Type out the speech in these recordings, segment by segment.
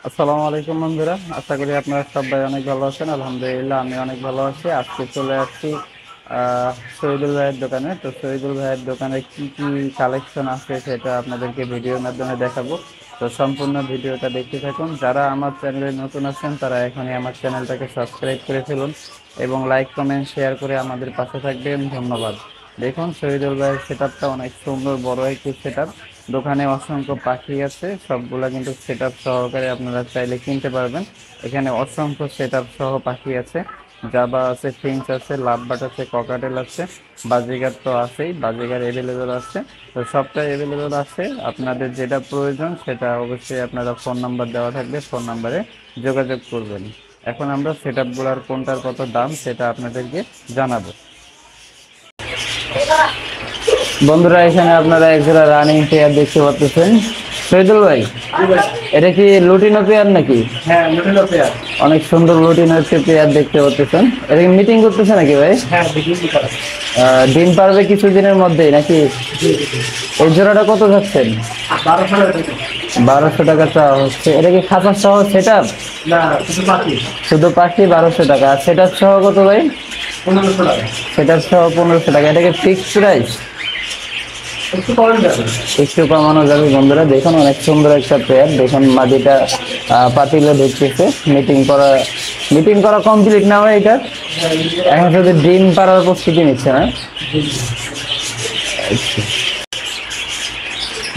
আসসালামু আলাইকুম বন্ধুরা, আশা করি আপনারা সবাই অনেক ভালো আছেন। আলহামদুলিল্লাহ আমি অনেক ভালো আছি। আজকে চলে আসছি শহীদুল ভাইয়ের দোকানে। তো শহীদুল ভাইয়ের দোকানে কি কি কালেকশন আছে সেটা আপনাদেরকে ভিডিওর মাধ্যমে দেখাবো। তো সম্পূর্ণ ভিডিওটা দেখতে থাকুন। যারা আমার চ্যানেলে নতুন আছেন তারা এখনই আমার চ্যানেলটাকে সাবস্ক্রাইব করে ফেলুন এবং লাইক কমেন্ট শেয়ার করে আমাদের পাশে থাকবেন। ধন্যবাদ। দেখুন শহীদুল ভাইয়ের সেটআপটা অনেক সুন্দর, বড় একটি সেটআপ। দোকানে অসংখ্য পাখি আছে, সবগুলা কিন্তু সেটআপ সহকারে আপনারা চাইলে কিনতে পারবেন। এখানে অসংখ্য সেটআপ সহ পাখি আছে, জাবা আছে, ফিঞ্চ আছে, লাভবার্ড আছে, ককাটেল আছে, বাজিগার তো আছেই, বাজিগার এভেলেবেল আছে। তো সবটাই এভেলেবেল আছে, আপনাদের যেটা প্রয়োজন সেটা অবশ্যই আপনারা ফোন নাম্বার দেওয়া থাকবে, ফোন নাম্বারে যোগাযোগ করবেন। এখন আমরা সেটআপগুলোর কোনটার কত দাম সেটা আপনাদেরকে জানাবো। বন্ধুরা, এখানে আপনারা একজোড়া রানিং পেয়ার দেখতে পাচ্ছেন। শহীদুল ভাই, এটা কি লুটিনো পেয়ার নাকি? হ্যাঁ, লুটিনো পেয়ার। অনেক সুন্দর লুটিনো একটি পেয়ার দেখতে পাচ্ছেন। এটা কি মিটিং করতেছে নাকি ভাই? হ্যাঁ, বিক্রি করা। ডিম পারবে কিছুদিনের মধ্যেই নাকি? এই জোড়াটা কত যাচ্ছেন? 1200 টাকা। 1200 টাকা চাওয়া হচ্ছে। এটা কি খাঁচা সহ সেটআপ? না, শুধু পাখি। শুধু পাখি 1200 টাকা। আর সেটআপ সহ কত ভাই? 1500 টাকা। সেটআপ সহ 1500 টাকা। এটা কি ফিক্সড প্রাইস? একটু কম যাবে। একটু কমানো যাবে। বন্ধুরা দেখুন, অনেক সুন্দর একটা পেয়ার। দেখুন মাদিটা পাতিলে ঢুকতেছে। মিটিং করা কমপ্লিট না হয় এটা? এখন শুধু ডিম পাড়ার প্রস্তুতি নিচ্ছে না?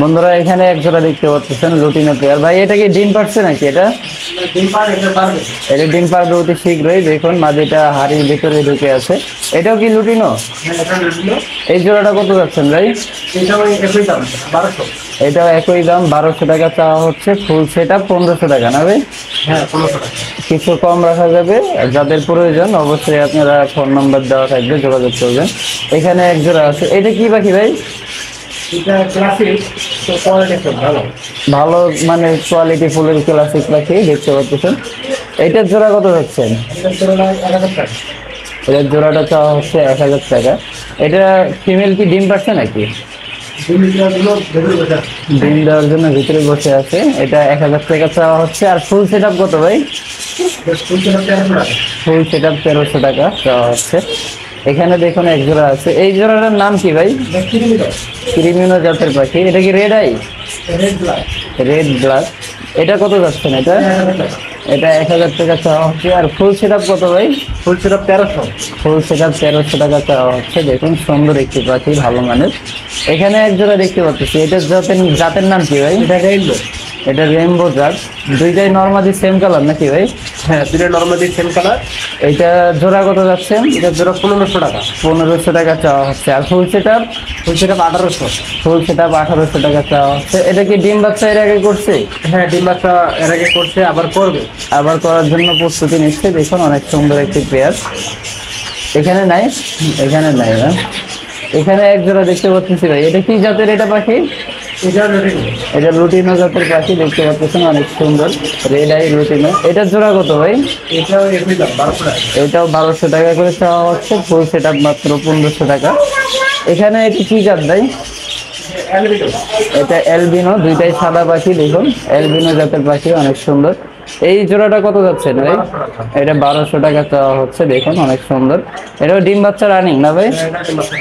বন্ধুরা, এখানে এক জোড়া দেখতে পাচ্ছেন লুটিনো পেয়ার। ভাই এটা কি ডিম পারছে নাকি? এটা ডিম পারবে, এটা পারবে। এটা ডিম পারবে অতি শীঘ্রই। দেখুন মাদিটা হাড়ির ভিতরে ঢুকে আছে। এটাও কি লুটিনো? হ্যাঁ, এটা লুটিনো। এই জোড়াটা কত যাচ্ছেন ভাই? এটাও একই দাম, 1200। এটাও একই দাম, 1200 টাকা চাওয়া হচ্ছে। ফুল সেটআপ 1500 টাকা না ভাই? হ্যাঁ, 1500 টাকা। কিছু কম রাখা যাবে। যাদের প্রয়োজন অবশ্যই আপনারা ফোন নাম্বার দেওয়া থাকবে, যোগাযোগ করবেন। এখানে এক জোড়া আছে। এটা কি পাখি ভাই? এটা ক্লাসিক, তো কোয়ালিটি খুব ভালো। ভালো মানে কোয়ালিটি ফুলের ক্লাসিক পাখি দেখতে পাচ্ছেন। এইটার জোড়া কত যাচ্ছেন? এটার তুলনায় 1000 টাকা। এটার জোড়াটা চাওয়া হচ্ছে 1000 টাকা। এটা ফিমেল কি ডিম পাচ্ছে নাকি? ডিমগুলো ভেতরে বসে আছে। ডিম দেওয়ার জন্য ভিতরে বসে আছে। এটা 1000 টাকা চাওয়া হচ্ছে। আর ফুল সেট আপ কত ভাই? ফুল সেট 1300 টাকা। ফুল সেট আপ 1300 টাকা চাওয়া হচ্ছে। এখানে দেখুন এক জোড়া আছে। এই জোড়াটার নাম কি ভাই? ক্রিমিনো জাতের পাখি। এটা কি red eye? Red black. Red black. এটা কত যাচ্ছেন? এটা 1000 টাকা। এটা 1000 টাকা চাওয়া হচ্ছে। আর ফুল সেট আপ কত ভাই? Full set 1300। ফুল সেট আপ 1300 টাকা চাওয়া হচ্ছে। দেখুন সুন্দর একটি পাখি, ভালো মানের। এখানে এক জোড়া দেখতে পাচ্ছি। এটা জাতের নাম কি ভাই? এটা রেইনবো। এটা রেইনবো জাত। দুইটাই নর্মালি সেম কালার নাকি ভাই? হ্যাঁ, দুটো নরমালি সেম কালার। এইটা জোড়া কত যাচ্ছে? এটা জোড়া 1500 টাকা। 1500 টাকা চাওয়া হচ্ছে। আর full set up? Full set 1800। Full set up 1800 টাকা চাওয়া হচ্ছে। এটা কি ডিম বাচ্চা এর আগে করছে? হ্যাঁ, ডিম বাচ্চা এর আগে করছে, আবার করবে। আবার করার জন্য প্রস্তুতি নিচ্ছে। দেখুন অনেক সুন্দর একটি পেয়ার। এখানে নাই? এখানে নাই না? এখানে এক জোড়া দেখতে পাচ্ছি ভাই। এটা কি জাতের এটা পাখি? এটা রেডি। এটা লুটিনো জাতের পাখি দেখতে পাচ্ছেন, অনেক সুন্দর। Red eye lutino. এটার জোড়া কত ভাই? এটাও একই দাম, 1200 টাকা। এটাও 1200 টাকা করে চাওয়া হচ্ছে। ফুল সেট আপ মাত্র 1500 টাকা। এখানে এটি কি জাত ভাই? অ্যালবিনো। এটা অ্যালবিনো। দুইটাই সাদা পাখি। দেখুন অ্যালবিনো জাতের পাখি, অনেক সুন্দর। এই জোড়াটা কত যাচ্ছে ভাই? এটা 1200 টাকা চাওয়া হচ্ছে। দেখুন অনেক সুন্দর। এটাও ডিম বাচ্চা রানিং না ভাই?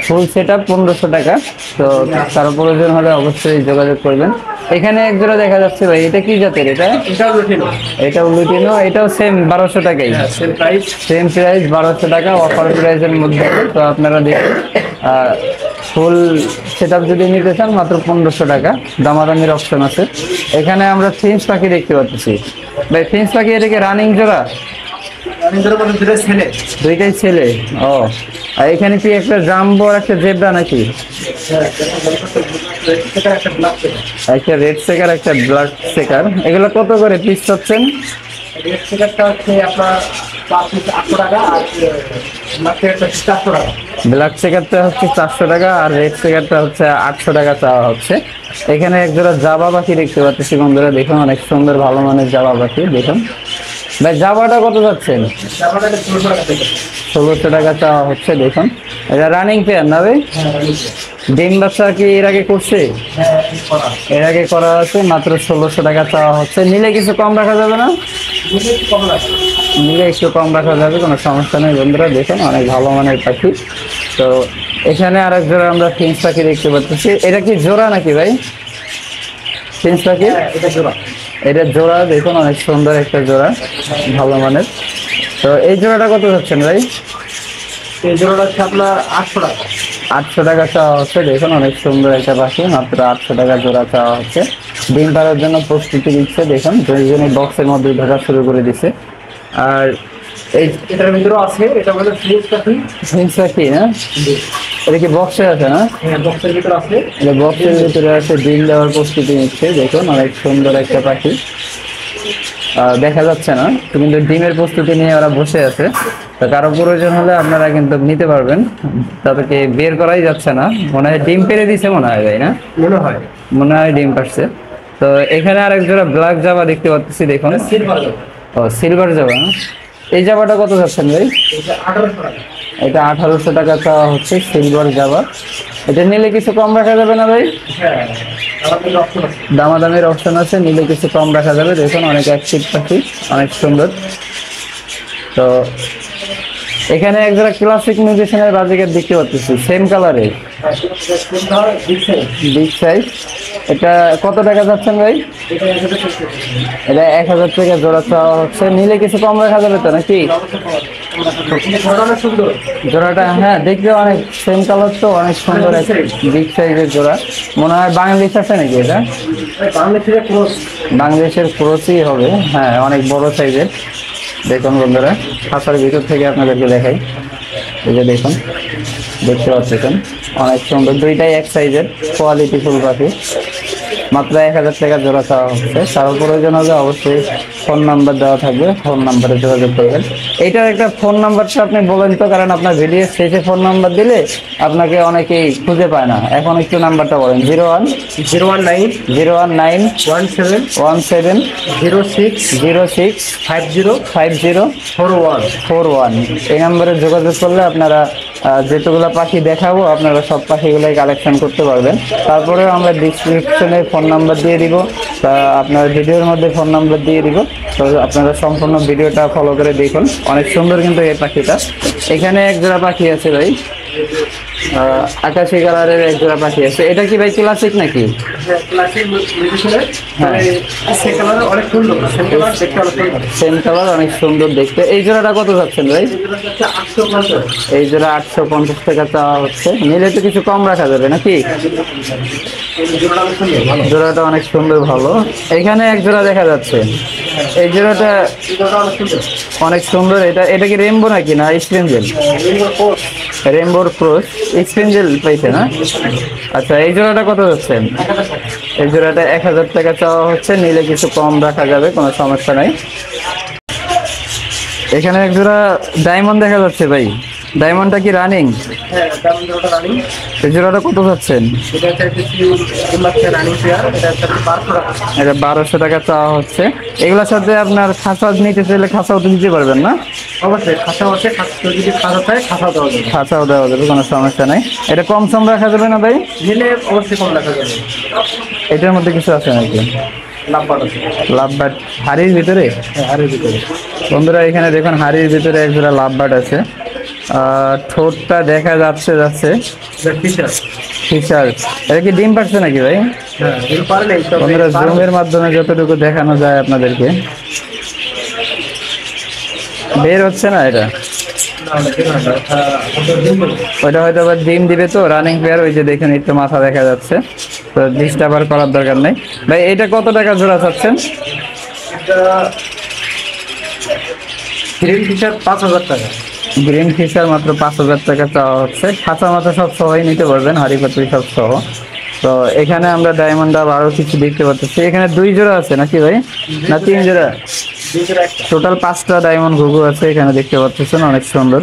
ফুল সেট আপ 1500 টাকা। তো কারো প্রয়োজন হলে অবশ্যই যোগাযোগ করবেন। এখানে এক জোড়া দেখা যাচ্ছে ভাই। এটা কি জাতের? এটা এটাও লুটিনো। এটাও লুটিনো। এটাও সেম 1200 টাকাই। Same price. সেম প্রাইস 1200 টাকা, অফার প্রাইসের মধ্যে। তো আপনারা দেখুন ফুল সেট আপ যদি নিতে চান মাত্র 1500 টাকা, দামাদামির অপশন আছে। এখানে আমরা ফিঞ্চ পাখি দেখতে পাচ্ছি ভাই। ফিঞ্চ পাখি এটাকে রানিং জোড়া? অনেকগুলো মধ্যে দুটো ছেলে। দুইটাই ছেলে। ও, আর এখানে কি একটা জাম্বো আর একটা জেব্রা নাকি? হ্যাঁ, এটা একটা ব্ল্যাক ছেলে। একটা রেড সেকার, একটা ব্ল্যাক সেকার। এগুলো কত করে পিস পাচ্ছেন? রেড ছেলেটা হচ্ছে আপনার 800 টাকা, আর ব্ল্যাক ছেলেটা 400 টাকা। ব্ল্যাক সেকারটা হচ্ছে 400 টাকা, আর রেড সেকারটা হচ্ছে 800 টাকা চাওয়া হচ্ছে। এখানে এক জোড়া জাবা পাখি দেখতে পাচ্ছি বন্ধুরা। দেখুন অনেক সুন্দর, ভালো মানের জাবা পাখি। দেখুন ভাই জাবাটা কত যাচ্ছেন? তারপরে এটা 1600 টাকা থেকে। 1600 টাকা চাওয়া হচ্ছে। দেখুন এটা রানিং পেয়ার না ভাই? হ্যাঁ running pair। ডিম বাচ্চা কি এর আগে করছে? হ্যাঁ করা এর আগে করা আছে, মাত্র 1600 টাকা চাওয়া হচ্ছে। নিলে কিছু কম রাখা যাবে না? দুটো একটু কম লাগে। নিলে একটু কম রাখা যাবে, কোনো সমস্যা নেই বন্ধুরা। দেখুন অনেক ভালো মানের পাখি। তো এখানে আরেক জোড়া আমরা ফিন্স পাখি দেখতে পাচ্ছি। এটা কি জোড়া নাকি ভাই? ফিন্স পাখি হ্যাঁ এটা জোড়া। এটা জোড়া, দেখুন অনেক সুন্দর একটা জোড়া, ভালো মানের। তো এই জোড়াটা কত যাচ্ছেন ভাই? এই জোড়াটা হচ্ছে আপনার 800 টাকা। 800 টাকা চাওয়া হচ্ছে। দেখুন অনেক সুন্দর একটা পাখি, মাত্র 800 টাকা জোড়া চাওয়া হচ্ছে। ডিম পাড়ার জন্য প্রস্তুতি দিচ্ছে, দেখুন দুইজনই বক্সের মধ্যে ঢোকা শুরু করে দিছে। আর এই এটার ভিতরেও আছে, এটা হলো ফিনিশ পাখি। ফিন্স পাখি না? এটা কি বক্সে আছে না? হ্যাঁ বক্সের ভিতরে আছে। এটা বক্সের ভিতরে আছে, ডিম দেওয়ার প্রস্তুতি নিচ্ছে। দেখুন অনেক সুন্দর একটা পাখি, দেখা যাচ্ছে না কিন্তু ডিমের প্রস্তুতি নিয়ে ওরা বসে আছে। তো কারো প্রয়োজন হলে আপনারা কিন্তু নিতে পারবেন, তাদেরকে বের করাই যাচ্ছে না। মনে হয় ডিম পেড়ে দিছে মনে হয় ভাই, না? মনে হয় মনে হয় ডিম পারছে। তো এখানে আরেক জোড়া ব্ল্যাক জাভা দেখতে পাচ্ছি, দেখুন। সিলভার। ও সিলভার জাভা না? এই জাভাটা কত যাচ্ছেন ভাই? এটা 1800 টাকা। এটা 1800 টাকা চাওয়া হচ্ছে, সিলভার জাভা। এটা নিলে কিছু কম রাখা যাবে না ভাই? হ্যাঁ আমাদের অপশন আছে। দামাদামির অপশন আছে, নিলে কিছু কম রাখা যাবে। দেখুন অনেক অ্যাক্টিভ পাখি, অনেক সুন্দর। তো এখানে একজোড়া ক্লাসিক মিউজিশিয়ানের বাজিকার দেখতে পাচ্ছি, সেম কালারের, বিগ সাইজ। এটা কত টাকা যাচ্ছেন ভাই? এটা 1000 টাকা জোড়া চাওয়া হচ্ছে। নিলে কিছু কম রাখা যাবে তো নাকি? জোড়াটা হ্যাঁ দেখতে অনেক সেম কালার, তো অনেক সুন্দর একটা বিগ সাইজের জোড়া। মনে হয় বাংলাদেশ আছে নাকি এটা? বাংলাদেশের ক্রসই হবে, হ্যাঁ অনেক বড় সাইজের। দেখুন বন্ধুরা, খাঁচার ভিতর থেকে আপনাদেরকে দেখাই। এই যে দেখুন, দেখতে পাচ্ছেন অনেক সুন্দর, দুইটাই এক সাইজের কোয়ালিটি ফুল পাখি। মাত্র 1000 টাকা জোড়া চাওয়া হচ্ছে। কারো প্রয়োজন হলে অবশ্যই ফোন নাম্বার দেওয়া থাকবে, ফোন নাম্বারে যোগাযোগ করবেন। এইটার একটা ফোন নাম্বারটা আপনি বলেন তো, কারণ আপনার ভিডিও শেষে ফোন নাম্বার দিলে আপনাকে অনেকেই খুঁজে পায় না। এখন একটু নাম্বারটা বলেন। 019 019 17 17 06 06 50 50 41। 41। এই নাম্বারে যোগাযোগ করলে আপনারা যেগুলো পাখি দেখাবো আপনারা সব পাখিগুলোই কালেকশন করতে পারবেন। তারপরেও আমরা ডিসক্রিপশনে ফোন নাম্বার দিয়ে দিব, আপনার ভিডিওর মধ্যে ফোন নাম্বার দিয়ে দিব। তো আপনারা সম্পূর্ণ ভিডিওটা ফলো করে দেখুন, অনেক সুন্দর কিন্তু এই পাখিটা। এখানে এক জোড়া পাখি আছে ভাই, আকাশি কালারের এক জোড়া পাখি আছে। এটা কি ভাই ক্লাসিক নাকি? সেম কালার, অনেক সুন্দর দেখতে। এই জোড়াটা কত যাচ্ছেন ভাই? এই জোড়া 850 টাকা চাওয়া হচ্ছে। নিলে তো কিছু কম রাখা যাবে নাকি? জোড়াটা অনেক সুন্দর, ভালো। এখানে এক জোড়া দেখা যাচ্ছে, এই জোড়াটা অনেক সুন্দর। এটা কি রেমবো নাকি না স্প্রিঞ্জেল? রেমবোর ক্রস, স্প্রিঞ্জেল পাইছে না? আচ্ছা, এই জোড়াটা কত যাচ্ছেন? এই জোড়াটা 1000 টাকা চাওয়া হচ্ছে। নিলে কিছু কম রাখা যাবে, কোনো সমস্যা নাই। এখানে এক জোড়া ডায়মন্ড দেখা যাচ্ছে ভাই, ডায়মন্ডটা কি রানিং? এই জোড়াটা কত যাচ্ছেন? এটা 1200 টাকা চাওয়া হচ্ছে। এগুলোর সাথে আপনার খাঁচা নিতে চাইলে খাঁচাও তো দিতে পারবেন না? অবশ্যই খাঁচা আছে, যদি খাঁচা চাই খাঁচা দেওয়া যাবে। খাঁচাও দেওয়া যাবে, কোনো সমস্যা নাই। এটা কম সম রাখা যাবে না ভাই? নিলে অবশ্যই কম রাখা যাবে। এটার মধ্যে কিছু আছে নাকি? লাভবাট আছে। লাভবাট হাড়ির ভিতরে? হ্যাঁ হাড়ির ভিতরে। বন্ধুরা এখানে দেখুন হাড়ির ভিতরে এক জোড়া লাভবাট আছে। ঠোঁটটা দেখা যাচ্ছে ফিশার। এটা কি ডিম পারছে নাকি ভাই? বন্ধুরা জুমের মাধ্যমে যতটুকু দেখানো যায় আপনাদেরকে, বের হচ্ছে না এটা। ওইটা হয়তো আবার ডিম দিবে, তো রানিং পেয়ার। ওই যে দেখুন একটু মাথা দেখা যাচ্ছে, তো ডিস্টার্ব আর করার দরকার নেই ভাই। এটা কত টাকা জোড়া চাচ্ছেন? গ্রিন ফিশার 5000 টাকা। গ্রিন ফিশার মাত্র 5000 টাকা চাওয়া হচ্ছে। খাঁচা মাথা সব সহই নিতে পারবেন, হাড়ি পাতুরি সব সহ। তো এখানে আমরা ডায়মন্ড আরো কিছু দেখতে পাচ্ছি। এখানে 2 জোড়া আছে নাকি ভাই, না 3 জোড়া? টোটাল 5টা ডায়মন্ড ঘুঘু আছে এখানে দেখতে পাচ্ছেন, অনেক সুন্দর।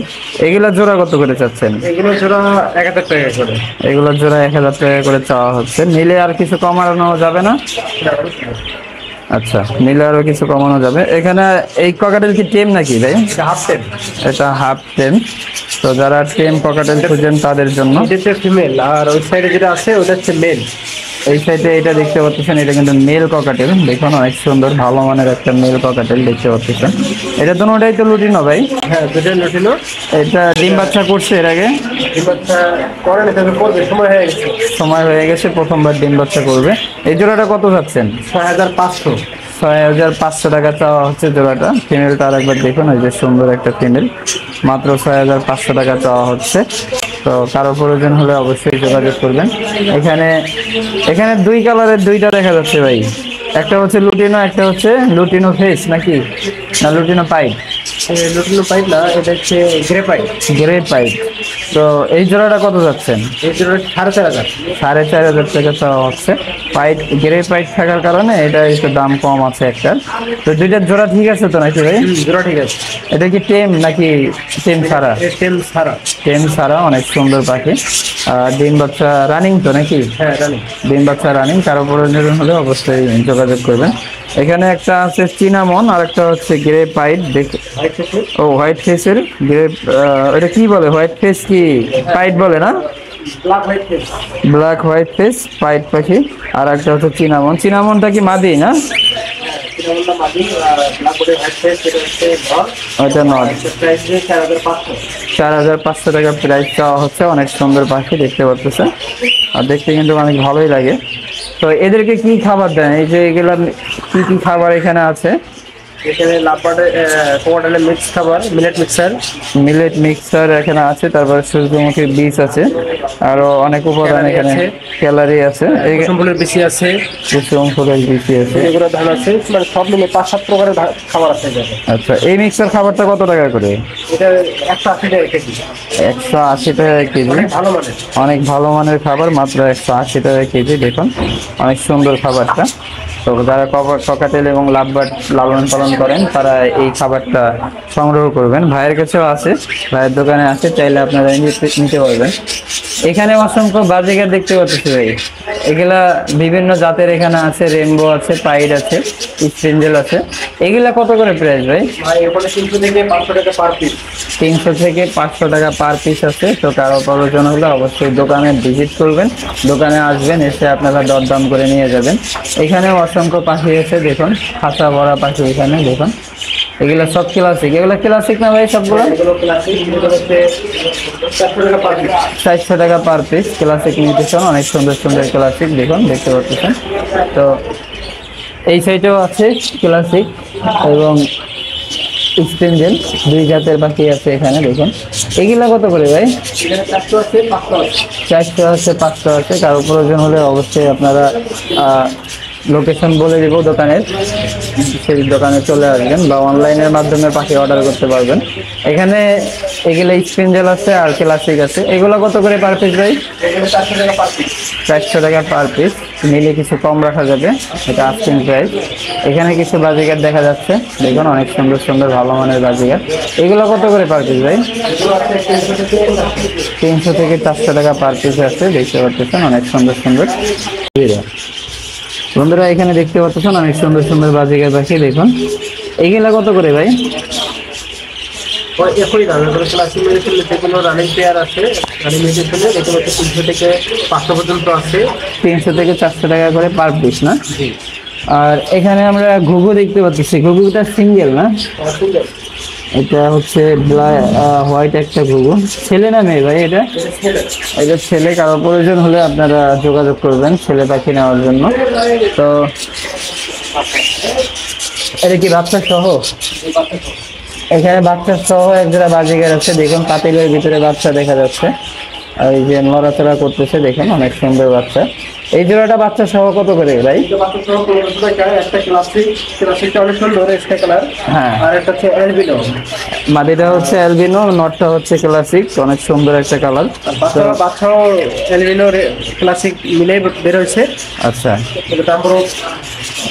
এগুলা জোড়া কত করে চাচ্ছেন? এগুলো জোড়া 1000 টাকা করে। এগুলোর জোড়া 1000 টাকা করে চাওয়া হচ্ছে। নিলে আর কিছু কমানো যাবে না? আচ্ছা, নিলে আরো কিছু কমানো যাবে। এখানে এই ককাটেল কি টেম নাকি ভাই? হাফ টেম। এটা হাফ টেম। তো যারা টেম ককাটেল খুঁজেন তাদের জন্য। এটা হচ্ছে ফিমেল, আর ওই সাইডে যেটা আছে ওটা হচ্ছে মেল। এই সাইডে এটা দেখতে পাচ্ছেন, এটা কিন্তু মেল ককাটেল, দেখুন অনেক সুন্দর ভালো মানের একটা মেল ককাটেল দেখতে পাচ্ছেন। এটা দুটোটাই তো লুটিনো ভাই? হ্যাঁ, দুটোই লুটিনো। এটা ডিম বাচ্চা করছে এর আগে? ডিম বাচ্চা করে না, তবে করবে, সময় হয়ে গেছে। সময় হয়ে গেছে, প্রথমবার ডিম বাচ্চা করবে। এই জোড়াটা কত যাচ্ছেন? 6500। 6500 টাকা চাওয়া হচ্ছে জোড়াটা। ফিমেলটা আর একবার দেখুন, এই যে সুন্দর একটা ফিমেল, মাত্র 6500 টাকা চাওয়া হচ্ছে। তো কারো প্রয়োজন হলে অবশ্যই যোগাযোগ করবেন। এখানে এখানে দুই কালারের দুইটা দেখা যাচ্ছে ভাই, একটা হচ্ছে লুটিনো, একটা হচ্ছে লুটিনো ফেস নাকি, না লুটিনো পাইপ? লুটিনো পাইপ না, এটা হচ্ছে গ্রে পাইপ। Grey pipe. তো এই জোড়াটা কত যাচ্ছেন? এই জন্য 4500। 4500 টাকা চাওয়া হচ্ছে। পাইপ, গ্রে পাইপ থাকার কারণে এটা একটু দাম কম আছে একটা। তো দুইটার জোড়া ঠিক আছে তো নাকি ভাই? জোড়া ঠিক আছে। এটা কি টেম নাকি টেম ছাড়া? টেম ছাড়া। টেম ছাড়া, অনেক সুন্দর পাখি। ডিম বাচ্চা রানিং তো নাকি? হ্যাঁ, রানিং। ডিম বাচ্চা রানিং, কারো প্রয়োজন হলে অবশ্যই যোগাযোগ করবেন। এখানে একটা আছে চিনামন, আর একটা হচ্ছে গ্রে পাইপ। ও হোয়াইট ফেসের গ্রে, এটা কি বলে, হোয়াইট ফেস কি পাইপ বলে না? Black white face. Black white face পাইট পাখি। আর একটা হচ্ছে চিনামন। চিনামনটা কি মাদি না? চিনামনটা মাদি, আর ব্ল্যাক হোয়াইট ফেস এটা হচ্ছে নর। ওইটা নট। প্রাইস 4500। 4500 টাকা প্রাইস চাওয়া হচ্ছে। অনেক সুন্দর পাখি দেখতে পাচ্ছেন, আর দেখতে কিন্তু অনেক ভালোই লাগে। তো এদেরকে কি খাবার দেন? এই যে এগুলা কি কি খাবার এখানে আছে? এখানে লাভবার্ডের কোয়াটালের মিক্স খাবার, মিলেট মিক্সার। মিলেট মিক্সার এখানে আছে, তারপরে সূর্যমুখীর বীজ আছে, আরো অনেক উপাদান এখানে, ক্যালারি আছে, কুসুম ফুলের বেশি আছে, কুসুম ফুলের বীজ আছে, এগুলো ধান আছে, মানে সব মিলে 5-7 প্রকারের খাবার আছে এখানে। আচ্ছা, এই মিক্সার খাবারটা কত টাকা করে? এটা 180 টাকা কেজি। 180 টাকা কেজি। ভালো মানের, অনেক ভালো মানের খাবার, মাত্র 180 টাকা কেজি। দেখুন অনেক সুন্দর খাবারটা। তো যারা ককাটেল এবং লাভবার্ড লালন পালন করেন তারা এই খাবারটা সংগ্রহ করবেন। ভাইয়ের কাছেও আছে, ভাইয়ের দোকানে আছে, চাইলে আপনারা নিতে পারবেন। এখানে অসংখ্য বাজিগার দেখতে পাচ্ছি ভাই, এগুলা বিভিন্ন জাতের এখানে আছে, রেনবো আছে, পাইড আছে, স্প্রিঞ্জেল আছে। এগুলা কত করে প্রাইস ভাই? এখানে 300 থেকে 500 টাকা পার পিস। 300 থেকে 500 টাকা পার পিস আছে। তো কারো প্রয়োজন হলে অবশ্যই দোকানে ভিজিট করবেন, দোকানে আসবেন, এসে আপনারা দরদাম করে নিয়ে যাবেন। এখানে অসংখ্য পাখি আছে, দেখুন খাঁচা ভরা পাখি এখানে দেখুন। এগুলো সব ক্লাসিক, এগুলো ক্লাসিক না ভাই সবগুলো? এগুলো ক্লাসিক, এগুলো হচ্ছে 400 টাকা পার পিস। 400 টাকা পার পিস ক্লাসিক নিউট্রিশন, অনেক সুন্দর সুন্দর ক্লাসিক দেখুন, দেখতে পাচ্ছেন। তো এই সাইডেও আছে ক্লাসিক এবং স্প্রিঞ্জেল, দুই জাতের পাখি আছে এখানে দেখুন। এগুলা কত করে ভাই? এখানে 400 আছে, 500 আছে। 400 আছে, 500 আছে। কারো প্রয়োজন হলে অবশ্যই আপনারা লোকেশন বলে দিব দোকানের, সেই দোকানে চলে আসবেন বা অনলাইনের মাধ্যমে পাখি অর্ডার করতে পারবেন। এখানে এগুলো স্প্রিঞ্জেল আছে আর ক্লাসিক আছে। এগুলো কত করে পার পিস ভাই? এখানে 400 টাকা পার পিস। 400 টাকা পার পিস, নিলে কিছু কম রাখা যাবে, এটা আস্কিং প্রাইস। এখানে কিছু বাজিগার দেখা যাচ্ছে, দেখুন অনেক সুন্দর সুন্দর ভালো মানের বাজিগার। এগুলো কত করে পার পিস ভাই? এগুলো আছে 300 থেকে 400 টাকা পার পিস আছে, দেখতে পাচ্ছেন অনেক সুন্দর সুন্দর। বন্ধুরা এখানে দেখতে পাচ্ছেন অনেক সুন্দর সুন্দর বাজিগার পাখি দেখুন। এইগুলা কত করে ভাই? একই দাম। এগুলো ক্লাসিক মেডিসিন, যেগুলো রানিং পেয়ার আছে, রানিং মেডিসিনে এগুলো হচ্ছে 300 থেকে 500 পর্যন্ত আছে। 300 থেকে 400 টাকা করে পার পিস না? আর এখানে আমরা ঘুঘু দেখতে পাচ্ছি, ঘুঘুটা সিঙ্গেল না? এটা হচ্ছে হোয়াইট একটা ঘুঘু। ছেলে না মেয়ে ভাই এটা? এটা ছেলে। কারো প্রয়োজন হলে আপনারা যোগাযোগ করবেন ছেলে পাখি নেওয়ার জন্য। তো এটা কি বাচ্চা সহ? এখানে বাচ্চা সহ একজোড়া বাজিগার আছে, দেখুন পাতিলের ভিতরে বাচ্চা দেখা যাচ্ছে, আর এই যে নড়াচড়া করতেছে দেখেন, অনেক সুন্দর বাচ্চা। এই জোড়াটা বাচ্চা সহ কত করে ভাই? একটা ক্লাসিক, ক্লাসিকটা অনেক সুন্দর একটা কালার। হ্যাঁ, আর একটা হচ্ছে অ্যালবিনো। মাদিটা হচ্ছে অ্যালবিনো, নটটা হচ্ছে ক্লাসিক, অনেক সুন্দর একটা কালার। বাচ্চাও অ্যালবিনো ক্লাসিক মিলে বের হয়েছে। আচ্ছা, এটার দাম পুরো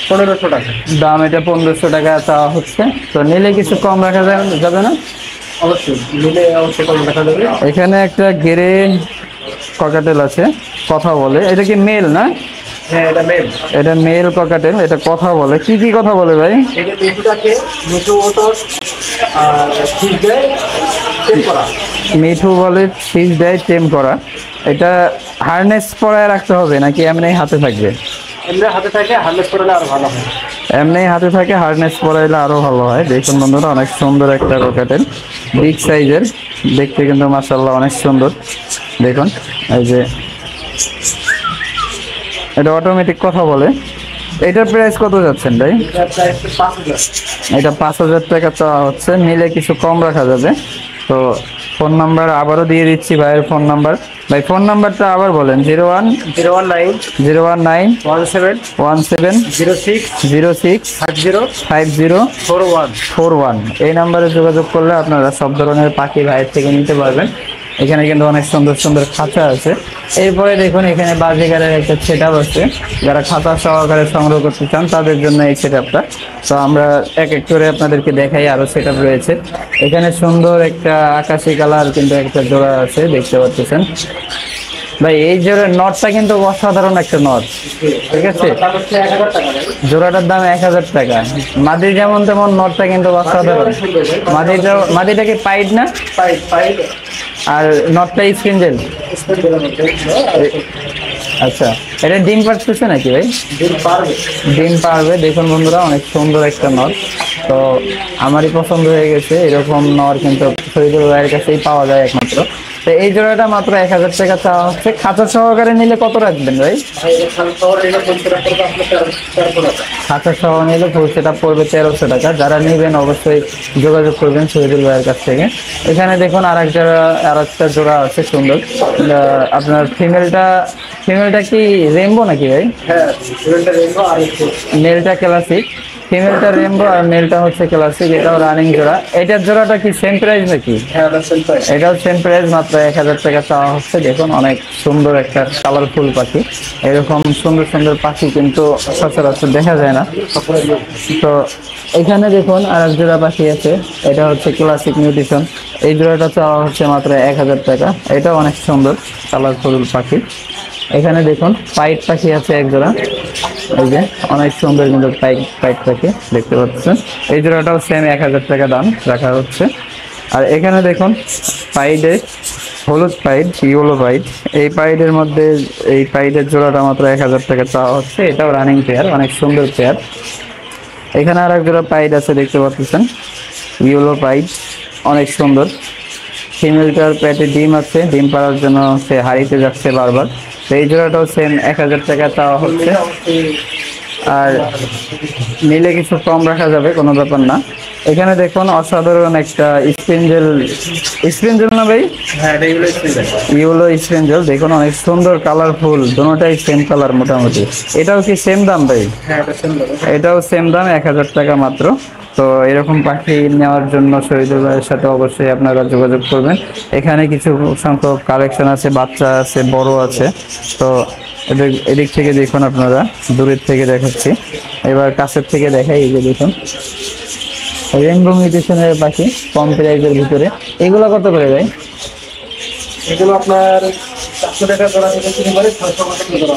1500 টাকা। দাম এটা 1500 টাকা চাওয়া হচ্ছে। তো নিলে কিছু কম রাখা যাবে না? অবশ্যই মিলে অবশ্যই কম দেখা যাবে। এখানে একটা গ্রে ককাটেল আছে, কথা বলে। এটা কি মেল না? হ্যাঁ, এটা মেল। এটা মেল ককাটেল, এটা কথা বলে। কি কি কথা বলে ভাই? এটা দেশটাকে নতুন ওটো আর ঠিক দেয়, চেক করা। মিঠু বলে ফিক্স দেয় টেম করা। এটা হারনেস পরায় রাখতে হবে নাকি এমনি হাতে থাকবে? এমনি হাতে থাকে, হার্নেস করলে আরো ভালো হয়। এমনি হাতে থাকে, হারনেস পরাইলে আরো ভালো হয়। দেখুন বন্ধুরা, অনেক সুন্দর একটা রকেটের, বিগ সাইজের, দেখতে কিন্তু মাশাআল্লাহ অনেক সুন্দর। দেখুন এই যে এটা অটোমেটিক কথা বলে। এটার প্রাইস কত যাচ্ছেন ভাই? এটা প্রাইস 5,000। এটা 5,000 টাকা চাওয়া হচ্ছে, নিলে কিছু কম রাখা যাবে। তো ফোন নাম্বার আবারও দিয়ে দিচ্ছি, ভাইয়ের ফোন নাম্বার। ভাই ফোন নাম্বারটা আবার বলেন। 019 019017 17 06 06 50 41। 41 এই নাম্বারে যোগাযোগ করলে আপনারা সব ধরনের পাখি ভাইয়ের থেকে নিতে পারবেন। এখানে কিন্তু অনেক সুন্দর সুন্দর খাঁচা আছে। এরপরে দেখুন এখানে বাজিগারের একটা সেট আপ আছে, যারা খাতা সহকারে সংগ্রহ করতে চান তাদের জন্য এই সেট আপটা। তো আমরা এক এক করে আপনাদেরকে দেখাই, আরো সেট আপ রয়েছে। এখানে সুন্দর একটা আকাশি কালার কিন্তু একটা জোড়া আছে, দেখতে পাচ্ছেন ভাই। এই জোড়ার নটটা কিন্তু অসাধারণ একটা নট, ঠিক আছে। দাম হচ্ছে 1,000 টাকা ভাই। জোড়াটার দাম 1,000 টাকা। মাদি যেমন তেমন নটটা কিন্তু অসাধারণ। মাদিটা কি পাইড না? পাইপ পাইপ আর নটটা স্পিনজেল। আচ্ছা, এটা ডিম পারতেছে নাকি ভাই? দিন পারবে। ডিম পারবে। দেখুন বন্ধুরা, অনেক সুন্দর একটা নট। তো আমারই পছন্দ হয়ে গেছে। এরকম নট কিন্তু শহীদুল ভাইয়ের কাছেই পাওয়া যায় একমাত্র। তো এই জোড়াটা মাত্র 1,000 টাকা চাওয়া হচ্ছে। খাঁচা সহকারে নিলে কত রাখবেন ভাই? খাঁচা সহ নিলে ফুল সেটা পড়বে 1,300 টাকা। যারা নেবেন অবশ্যই যোগাযোগ করবেন শহীদুল ভাইয়ের কাছ থেকে। এখানে দেখুন আর একটা জোড়া আছে সুন্দর। আপনার ফিমেলটা কি রেমবো নাকি ভাই? হ্যাঁ, সিমেন্টের রেনবো আর একটু মেলটা ক্লাসিক, ফিমেলটা রেমবো আর মেলটা হচ্ছে ক্লাসিক। এটাও রানিং জোড়া। এটার জোড়াটা কি সেম প্রাইস নাকি? হ্যাঁ, রাসেল পাই। এটাও সেম প্রাইস, মাত্র 1,000 টাকা চাওয়া হচ্ছে। দেখুন অনেক সুন্দর একটা কালারফুল পাখি। এরকম সুন্দর সুন্দর পাখি কিন্তু সচরাচর দেখা যায় না। তো এখানে দেখুন আর এক জোড়া পাখি আছে, এটা হচ্ছে ক্লাসিক নিউট্রিশন। এই জোড়াটা চাওয়া হচ্ছে মাত্র 1,000 টাকা। এটাও অনেক সুন্দর কালারফুল পাখি। এখানে দেখুন পাইট পাখি আছে এক জোড়া, এই যে অনেক সুন্দর কিন্তু পাইট পাখি দেখতে পাচ্ছেন। এই জোড়াটাও সেম 1,000 টাকা দাম রাখা হচ্ছে। আর এখানে দেখুন পাইডের হলুদ পাইড, ইয়েলো পাইড। এই পাইডের মধ্যে এই পাইডের জোড়াটা মাত্র 1,000 টাকা চাওয়া হচ্ছে। এটাও রানিং পেয়ার, অনেক সুন্দর পেয়ার। এখানে আর এক জোড়া পাইড আছে দেখতে পাচ্ছেন, ইয়েলো পাইড, অনেক সুন্দর। ফিমেলটার পেটে ডিম আছে, ডিম পাড়ার জন্য সে হারিতে যাচ্ছে বারবার। তো এই জোড়াটাও সেম 1,000 টাকা চাওয়া হচ্ছে। আর নিলে কিছু কম রাখা যাবে, কোনো ব্যাপার না। এখানে দেখুন অসাধারণ একটা স্পিনজেল না ভাই? হ্যাঁ, এগুলো স্পিন। ইউলো স্পিনজেল দেখুন, অনেক সুন্দর কালারফুল, দুটোটাই সেম কালার মোটামুটি। এটাও কি সেম দাম ভাই? হ্যাঁ, এটা সেম দাম। এটাও সেম দাম, 1,000 টাকা মাত্র। তো এরকম পাখি নেওয়ার জন্য শহীদুল ভাইয়ের সাথে অবশ্যই আপনারা যোগাযোগ করবেন। এখানে কিছু সংখ্যক কালেকশন আছে, বাচ্চা আছে, বড় আছে। তো এদিক থেকে দেখুন, আপনারা দূরের থেকে দেখাচ্ছি, এবার কাছের থেকে দেখাই। এই যে দেখুন রেইনবো মিউটেশনের পাখি, কম প্রাইজের ভিতরে। এগুলো কত করে ভাই? এগুলো আপনার 400 টাকা জোড়া থেকে শুরু করে 600 টাকা জোড়া।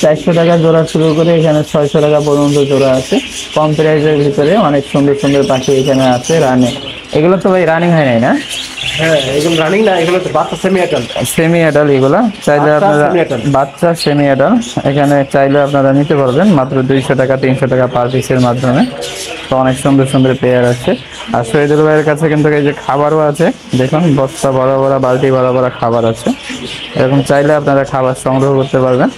400 টাকা জোড়া শুরু করে এখানে 600 টাকা পর্যন্ত জোড়া আছে। কম প্রাইজের ভিতরে অনেক সুন্দর সুন্দর পাখি এখানে আছে রানিং। এগুলো তো ভাই রানিং হয় নাই না? হ্যাঁ, এগুলো রানিং না, এগুলো তো বাচ্চা সেমি অ্যাডাল্ট। সেমি অ্যাডাল এগুলো চাইলে বাচ্চা আপনারা, semi adult। বাচ্চা সেমি অ্যাডাল এখানে চাইলে আপনারা নিতে পারবেন মাত্র 200 টাকা 300 টাকা পার পিসের মাধ্যমে। তো অনেক সুন্দর সুন্দর পেয়ার আছে। আর শহীদুল ভাইয়ের কাছে কিন্তু এই যে খাবারও আছে, দেখুন বস্তা বড় বড়, বালতি বড় বড় খাবার আছে। এরকম চাইলে আপনারা খাবার সংগ্রহ করতে পারবেন।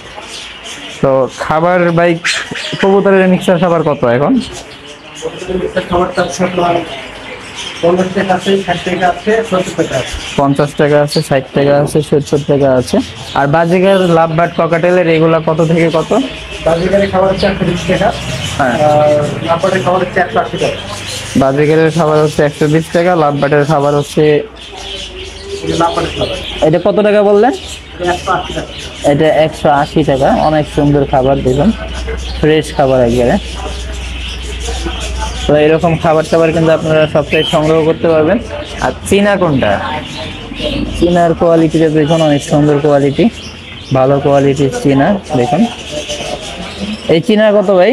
তো খাবার ভাই, কবুতরের মিক্সার খাবার কত এখন? খাবারটা হচ্ছে আপনার 50 টাকা আছে, 60 টাকা আছে, 70 টাকা আছে। 50 টাকা আছে, 60 টাকা আছে, 70 টাকা আছে। আর বাজিকার লাভবার্ড ককাটেলের এগুলা কত থেকে কত? বাজিকারি খাবার হচ্ছে 120 টাকা। হ্যাঁ, আর লাম্বারের খাবার হচ্ছে 180 টাকা। বাজিকারের খাবার হচ্ছে 120 টাকা, লাভবার্ডের খাবার হচ্ছে, লাম্বারের খাবার এটা কত টাকা বললেন? 180 টাকা। এটা 180 টাকা। অনেক সুন্দর খাবার, দেখুন ফ্রেশ খাবার একবারে। তো এরকম খাবার টাবার কিন্তু আপনারা সবটাই সংগ্রহ করতে পারবেন। আর চীনা কোনটা? চীনার কোয়ালিটিটা দেখুন, অনেক সুন্দর কোয়ালিটি, ভালো কোয়ালিটির চীনা। দেখুন এই চীনা কত ভাই?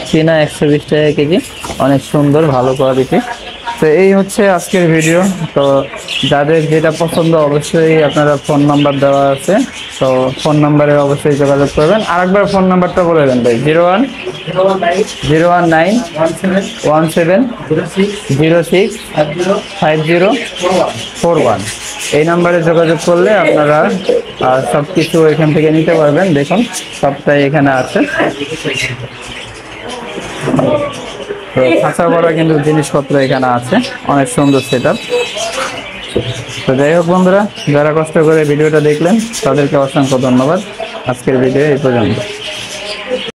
চীনা 120 টাকা কেজি, অনেক সুন্দর ভালো কোয়ালিটি। তো এই হচ্ছে আজকের ভিডিও। তো যাদের যেটা পছন্দ অবশ্যই আপনারা ফোন নাম্বার দেওয়া আছে, তো ফোন নাম্বারে অবশ্যই যোগাযোগ করবেন। আরেকবার ফোন নাম্বারটা বলে দেন ভাই। 01 019 17 06 5041 এই নাম্বারে যোগাযোগ করলে আপনারা সব কিছু এখান থেকে নিতে পারবেন। দেখুন সবটাই এখানে আছে। তো খাঁচা ভরা কিন্তু জিনিসপত্র এখানে আছে, অনেক সুন্দর সেটআপ। তো যাই হোক বন্ধুরা, যারা কষ্ট করে ভিডিওটা দেখলেন তাদেরকে অসংখ্য ধন্যবাদ। আজকের ভিডিও এই পর্যন্ত।